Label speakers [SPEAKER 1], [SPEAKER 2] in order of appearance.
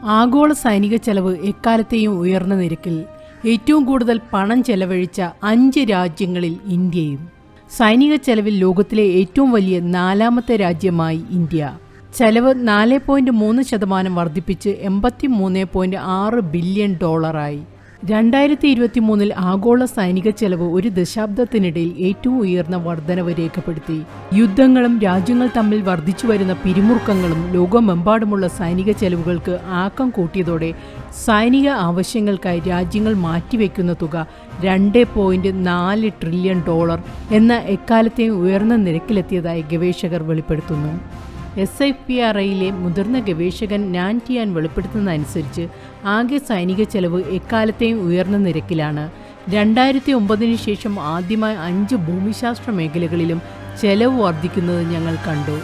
[SPEAKER 1] ആഗോള സൈനിക ചെലവ് എക്കാലത്തെയും ഉയർന്ന നിരക്കിൽ ഏറ്റവും കൂടുതൽ പണം ചെലവഴിച്ച 5 രാജ്യങ്ങളിൽ ഇന്ത്യയും. സൈനിക ചെലവിൽ ലോകത്തിലെ ഏറ്റവും വലിയ 4ാമത്തെ രാജ്യമായി ഇന്ത്യ. ചെലവ് 4.3% വർദ്ധിപ്പിച്ച് $83.6 ബില്യൺ ആയി. 2023 ആഗോള സൈനിക ചെലവ് ഒരു ദശാബ്ദത്തിനിടയിൽ ഏറ്റവും ഉയർന്ന വർധനവ് രേഖപ്പെടുത്തി. യുദ്ധങ്ങളും രാജ്യങ്ങൾ തമ്മിൽ വർദ്ധിച്ചുവരുന്ന പിരിമുറുക്കങ്ങളും ലോകമെമ്പാടുമുള്ള സൈനിക ചെലവുകൾക്ക് ആക്കം കൂട്ടിയതോടെ സൈനിക ആവശ്യങ്ങൾക്കായി രാജ്യങ്ങൾ മാറ്റിവെക്കുന്ന തുക $2.4 ട്രില്യൺ എന്ന എക്കാലത്തെയും ഉയർന്ന നിരക്കിലെത്തിയതായി ഗവേഷകർ വെളിപ്പെടുത്തുന്നു. SFPRIയിലെ മുതിർന്ന ഗവേഷകൻ നാൻ ടിയാൻ വെളിപ്പെടുത്തുന്നതനുസരിച്ച് ആകെ സൈനിക ചെലവ് എക്കാലത്തെയും ഉയർന്ന നിരക്കിലാണ്. 2009 ശേഷം ആദ്യമായി 5 ഭൂമിശാസ്ത്ര മേഖലകളിലും ചെലവ് വർദ്ധിക്കുന്നത് ഞങ്ങൾ കണ്ടു.